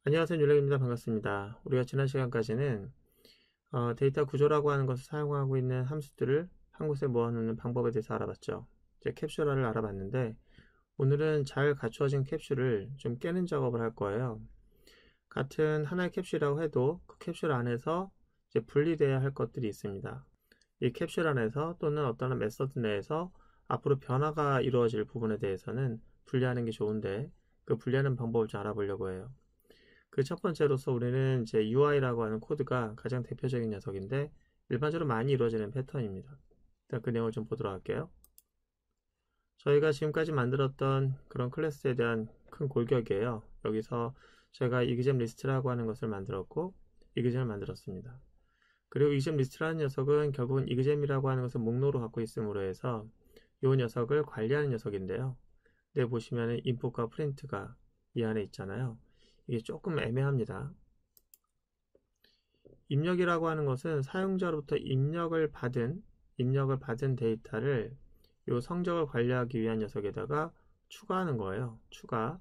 안녕하세요. 율렉입니다. 반갑습니다. 우리가 지난 시간까지는 데이터 구조라고 하는 것을 사용하고 있는 함수들을 한 곳에 모아놓는 방법에 대해서 알아봤죠. 이제 캡슐화를 알아봤는데 오늘은 잘 갖추어진 캡슐을 좀 깨는 작업을 할 거예요. 같은 하나의 캡슐이라고 해도 그 캡슐 안에서 이제 분리되어야 할 것들이 있습니다. 이 캡슐 안에서 또는 어떤 메서드 내에서 앞으로 변화가 이루어질 부분에 대해서는 분리하는 게 좋은데 그 분리하는 방법을 좀 알아보려고 해요. 그 첫 번째로서 우리는 이제 UI라고 하는 코드가 가장 대표적인 녀석인데 일반적으로 많이 이루어지는 패턴입니다. 일단 그 내용을 좀 보도록 할게요. 저희가 지금까지 만들었던 그런 클래스에 대한 큰 골격이에요. 여기서 제가 이그잼 리스트라고 하는 것을 만들었고 이그잼을 만들었습니다. 그리고 이그잼 리스트라는 녀석은 결국은 이그잼이라고 하는 것을 목록으로 갖고 있음으로 해서 이 녀석을 관리하는 녀석인데요. 근데 보시면은 인풋과 프린트가 이 안에 있잖아요. 이게 조금 애매합니다. 입력이라고 하는 것은 사용자로부터 입력을 받은 데이터를 이 성적을 관리하기 위한 녀석에다가 추가하는 거예요. 추가,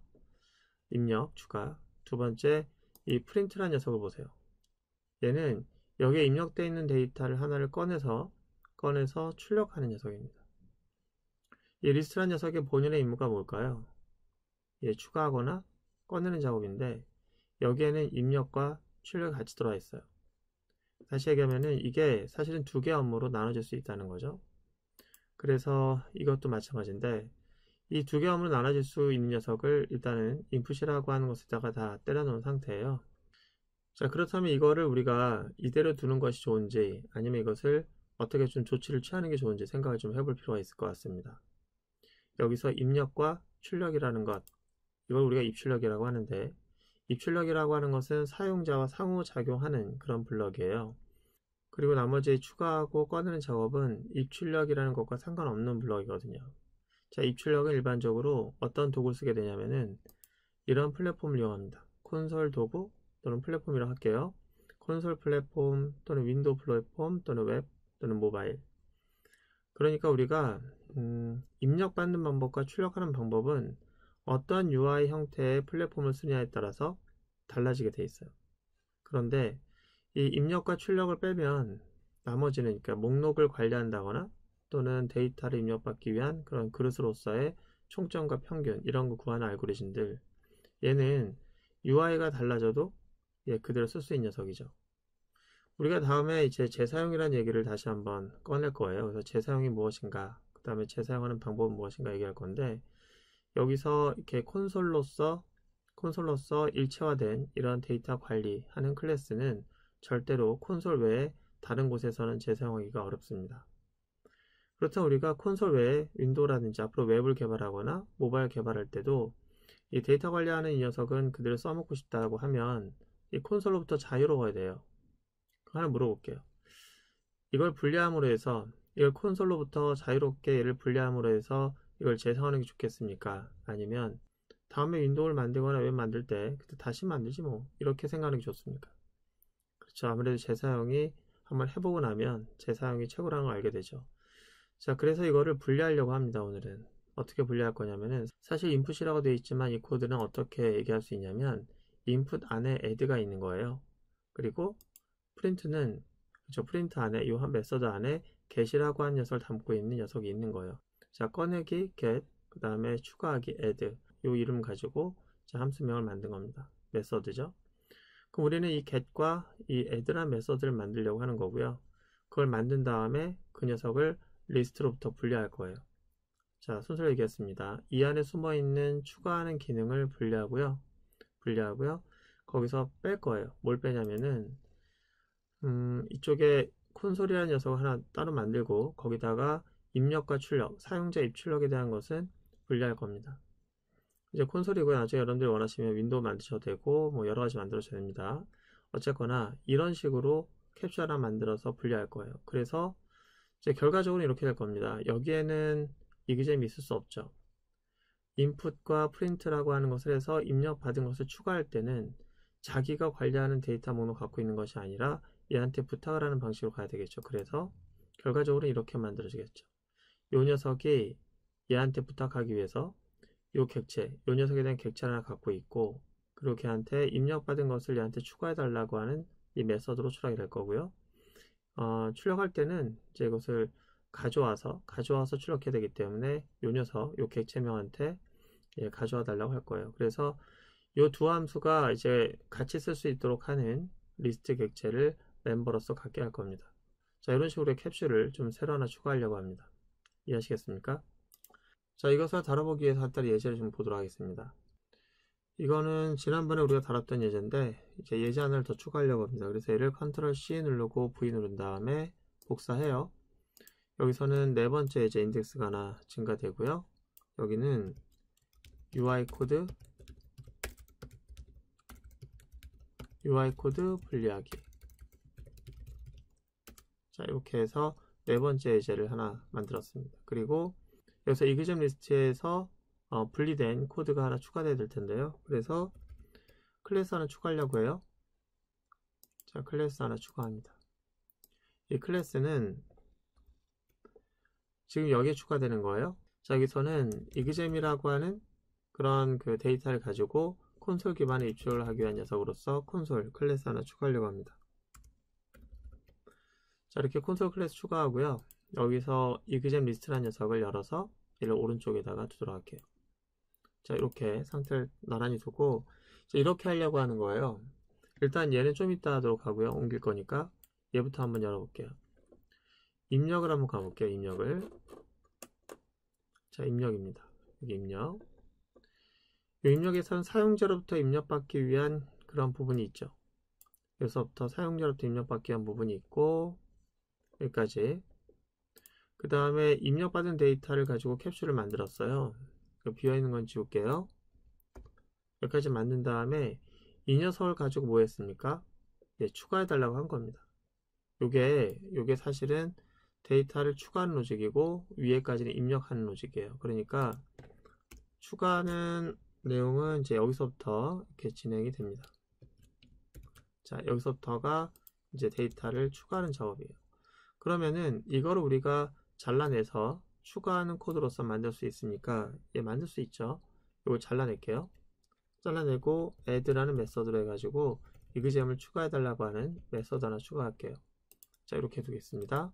입력, 추가. 두 번째, 이 프린트라는 녀석을 보세요. 얘는 여기에 입력되어 있는 데이터를 하나를 꺼내서 출력하는 녀석입니다. 이 리스트라는 녀석의 본연의 임무가 뭘까요? 예, 추가하거나 꺼내는 작업인데 여기에는 입력과 출력이 같이 들어와 있어요. 다시 얘기하면은 이게 사실은 두 개의 업무로 나눠질 수 있다는 거죠. 그래서 이것도 마찬가지인데 이 두 개의 업무로 나눠질 수 있는 녀석을 일단은 인풋이라고 하는 것에다가 다 때려 놓은 상태예요. 자, 그렇다면 이거를 우리가 이대로 두는 것이 좋은지 아니면 이것을 어떻게 좀 조치를 취하는 게 좋은지 생각을 좀 해볼 필요가 있을 것 같습니다. 여기서 입력과 출력이라는 것, 이걸 우리가 입출력이라고 하는데 입출력이라고 하는 것은 사용자와 상호작용하는 그런 블럭이에요. 그리고 나머지 추가하고 꺼내는 작업은 입출력이라는 것과 상관없는 블럭이거든요. 자, 입출력은 일반적으로 어떤 도구를 쓰게 되냐면은 이런 플랫폼을 이용합니다. 콘솔 도구 또는 플랫폼이라고 할게요. 콘솔 플랫폼 또는 윈도우 플랫폼 또는 웹 또는 모바일. 그러니까 우리가 입력받는 방법과 출력하는 방법은 어떤 UI 형태의 플랫폼을 쓰냐에 따라서 달라지게 돼 있어요. 그런데 이 입력과 출력을 빼면 나머지는 그러니까 목록을 관리한다거나 또는 데이터를 입력받기 위한 그런 그릇으로서의 총점과 평균 이런 거 구하는 알고리즘들 얘는 UI가 달라져도 예, 그대로 쓸 수 있는 녀석이죠. 우리가 다음에 이제 재사용이라는 얘기를 다시 한번 꺼낼 거예요. 그래서 재사용이 무엇인가, 그 다음에 재사용하는 방법은 무엇인가 얘기할 건데 여기서 이렇게 콘솔로서 일체화된 이런 데이터 관리하는 클래스는 절대로 콘솔 외에 다른 곳에서는 재사용하기가 어렵습니다. 그렇다면 우리가 콘솔 외에 윈도우라든지 앞으로 웹을 개발하거나 모바일 개발할 때도 이 데이터 관리하는 이 녀석은 그대로 써먹고 싶다고 하면 이 콘솔로부터 자유로워야 돼요. 하나 물어볼게요. 이걸 콘솔로부터 자유롭게 얘를 분리함으로 해서 이걸 재사용하는 게 좋겠습니까? 아니면 다음에 윈도우를 만들거나 웹 만들 때 그때 다시 만들지 뭐 이렇게 생각하는 게 좋습니까? 그렇죠. 아무래도 재사용이 한번 해보고 나면 재사용이 최고라는 걸 알게 되죠. 자, 그래서 이거를 분리하려고 합니다. 오늘은 어떻게 분리할 거냐면은 사실 인풋이라고 되어 있지만 이 코드는 어떻게 얘기할 수 있냐면 인풋 안에 add가 있는 거예요. 그리고 프린트는 그렇죠. 프린트 안에 이 한 메서드 안에 get이라고 하는 녀석을 담고 있는 녀석이 있는 거예요. 자, 꺼내기 get 그 다음에 추가하기 add 이 이름 가지고 자, 함수명을 만든 겁니다. 메서드죠. 그럼 우리는 이 get과 이 add라는 메서드를 만들려고 하는 거고요. 그걸 만든 다음에 그 녀석을 리스트로부터 분리할 거예요. 자, 순서를 얘기했습니다. 이 안에 숨어 있는 추가하는 기능을 분리하고요. 거기서 뺄 거예요. 뭘 빼냐면은 이쪽에 콘솔이라는 녀석을 하나 따로 만들고 거기다가 입력과 출력, 사용자 입출력에 대한 것은 분리할 겁니다. 이제 콘솔이고요. 나중에 여러분들이 원하시면 윈도우 만드셔도 되고 뭐 여러 가지 만들어셔도 됩니다. 어쨌거나 이런 식으로 캡슐 하나 만들어서 분리할 거예요. 그래서 이제 결과적으로 이렇게 될 겁니다. 여기에는 이그잼이 있을 수 없죠. 인풋과 프린트라고 하는 것을 해서 입력받은 것을 추가할 때는 자기가 관리하는 데이터 목록 갖고 있는 것이 아니라 얘한테 부탁을 하는 방식으로 가야 되겠죠. 그래서 결과적으로 이렇게 만들어지겠죠. 요 녀석이 얘한테 부탁하기 위해서 요 객체, 요 녀석에 대한 객체 하나 갖고 있고 그리고 걔한테 입력받은 것을 얘한테 추가해 달라고 하는 이 메서드로 출력이 될 거고요. 출력할 때는 이제 이것을 가져와서 출력해야 되기 때문에 요 녀석, 요 객체명한테 가져와 달라고 할 거예요. 그래서 요 두 함수가 이제 같이 쓸 수 있도록 하는 리스트 객체를 멤버로서 갖게 할 겁니다. 자, 이런 식으로 캡슐을 좀 새로 하나 추가하려고 합니다. 이해하시겠습니까? 자, 이것을 다뤄보기 위해서 한 가지 예제를 좀 보도록 하겠습니다. 이거는 지난번에 우리가 다뤘던 예제인데 이제 예제 하나를 더 추가하려고 합니다. 그래서 얘를 컨트롤 C 누르고 V 누른 다음에 복사해요. 여기서는 네 번째 예제 인덱스가 하나 증가되고요. 여기는 UI 코드 분리하기. 자, 이렇게 해서 네 번째 예제를 하나 만들었습니다. 그리고 여기서 이그잼 리스트에서 분리된 코드가 하나 추가되어야 될 텐데요. 그래서 클래스 하나 추가하려고 해요. 자, 클래스 하나 추가합니다. 이 클래스는 지금 여기에 추가되는 거예요. 자, 여기서는 이그잼이라고 하는 그런 그 데이터를 가지고 콘솔 기반의 입출을 하기 위한 녀석으로서 콘솔 클래스 하나 추가하려고 합니다. 자, 이렇게 콘솔 클래스 추가하고요. 여기서 이그잼 리스트라는 녀석을 열어서 얘를 오른쪽에다가 두도록 할게요. 자, 이렇게 상태를 나란히 두고 이렇게 하려고 하는 거예요. 일단 얘는 좀 이따 하도록 하고요. 옮길 거니까 얘부터 한번 열어볼게요. 입력을 한번 가볼게요. 입력을. 자, 입력입니다. 여기 입력. 이 입력에서는 사용자로부터 입력받기 위한 그런 부분이 있죠. 여기서부터 사용자로부터 입력받기 위한 부분이 있고 여기까지. 그 다음에 입력받은 데이터를 가지고 캡슐을 만들었어요. 비어있는 건 지울게요. 여기까지 만든 다음에 이 녀석을 가지고 뭐 했습니까? 추가해 달라고 한 겁니다. 요게 사실은 데이터를 추가하는 로직이고 위에까지는 입력하는 로직이에요. 그러니까 추가하는 내용은 이제 여기서부터 이렇게 진행이 됩니다. 자, 여기서부터가 이제 데이터를 추가하는 작업이에요. 그러면은 이거를 우리가 잘라내서 추가하는 코드로서 만들 수 있으니까 만들 수 있죠. 이걸 잘라낼게요. 잘라내고 add라는 메서드로 해가지고 이그잼을 추가해 달라고 하는 메서드 하나 추가할게요. 자, 이렇게 두겠습니다.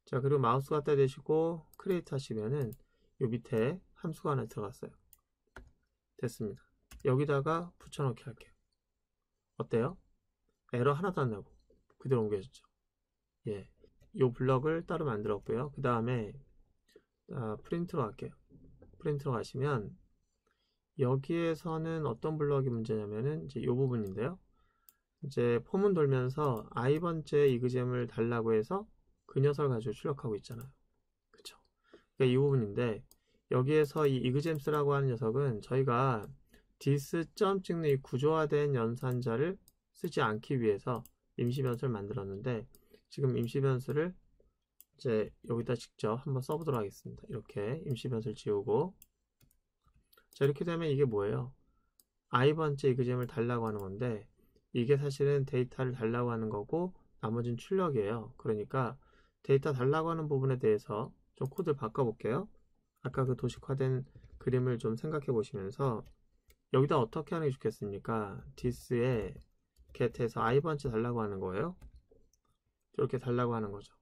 자, 그리고 마우스 갖다 대시고 크리에이트 하시면은 요 밑에 함수가 하나 들어갔어요. 됐습니다. 여기다가 붙여넣기 할게요. 어때요? 에러 하나도 안 나고 그대로 옮겨졌죠. 요 블럭을 따로 만들었고요. 그 다음에 프린트로 갈게요. 프린트로 가시면 여기에서는 어떤 블럭이 문제냐면은 이제 요 부분인데요. 이제 폼은 돌면서 i번째 이그잼을 달라고 해서 그 녀석을 가지고 출력하고 있잖아요. 그쵸? 그러니까 이 부분인데 여기에서 이 이그잼스라고 하는 녀석은 저희가 dis 점 찍는 이 구조화된 연산자를 쓰지 않기 위해서 임시 변수를 만들었는데 지금 임시 변수를 이제 여기다 직접 한번 써보도록 하겠습니다. 이렇게 임시 변수를 지우고 자, 이렇게 되면 이게 뭐예요? i번째 이그잼을 달라고 하는 건데 이게 사실은 데이터를 달라고 하는 거고 나머지는 출력이에요. 그러니까 데이터 달라고 하는 부분에 대해서 좀 코드를 바꿔볼게요. 아까 그 도식화된 그림을 좀 생각해 보시면서 여기다 어떻게 하는 게 좋겠습니까? this에 get에서 i번째 달라고 하는 거예요. 이렇게 달라고 하는 거죠.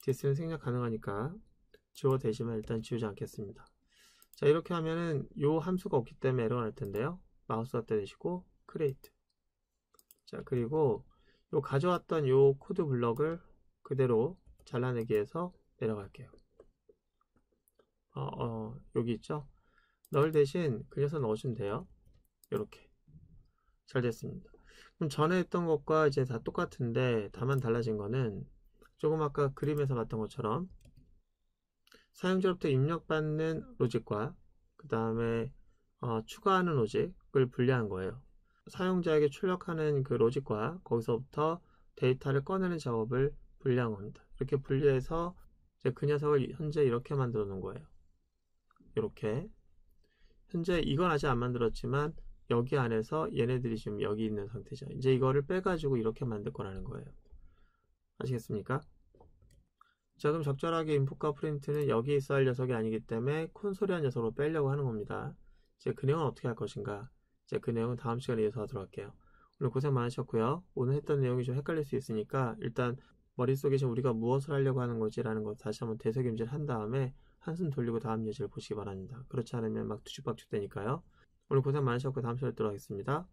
this는 생략 가능하니까 지워 대시면 일단 지우지 않겠습니다. 자, 이렇게 하면은 요 함수가 없기 때문에 에러가 날 텐데요. 마우스 갖다 대시고 create. 자, 그리고 요 가져왔던 요 코드 블럭을 그대로 잘라내기 위해서 내려갈게요. 여기 있죠? 널 대신 그 녀석 넣으시면 돼요. 이렇게 잘 됐습니다. 그럼 전에 했던 것과 이제 다 똑같은데 다만 달라진 거는 조금 아까 그림에서 봤던 것처럼 사용자로부터 입력받는 로직과 그 다음에 추가하는 로직을 분리한 거예요. 사용자에게 출력하는 그 로직과 거기서부터 데이터를 꺼내는 작업을 분리한 겁니다. 이렇게 분리해서 이제 그 녀석을 현재 이렇게 만들어 놓은 거예요. 이렇게 현재 이건 아직 안 만들었지만 여기 안에서 얘네들이 지금 여기 있는 상태죠. 이제 이거를 빼가지고 이렇게 만들 거라는 거예요. 아시겠습니까? 자, 그럼 적절하게 인풋과 프린트는 여기 있어야 할 녀석이 아니기 때문에 콘솔이라는 녀석으로 빼려고 하는 겁니다. 이제 그 내용은 어떻게 할 것인가? 이제 그 내용은 다음 시간에 이어서 하도록 할게요. 오늘 고생 많으셨고요. 오늘 했던 내용이 좀 헷갈릴 수 있으니까 일단 머릿속에 지금 우리가 무엇을 하려고 하는 거지라는 거 다시 한번 되새김질 한 다음에 한숨 돌리고 다음 예제를 보시기 바랍니다. 그렇지 않으면 막 뒤죽박죽 되니까요. 오늘 고생 많으셨고 다음 시간에 뵙도록 하겠습니다.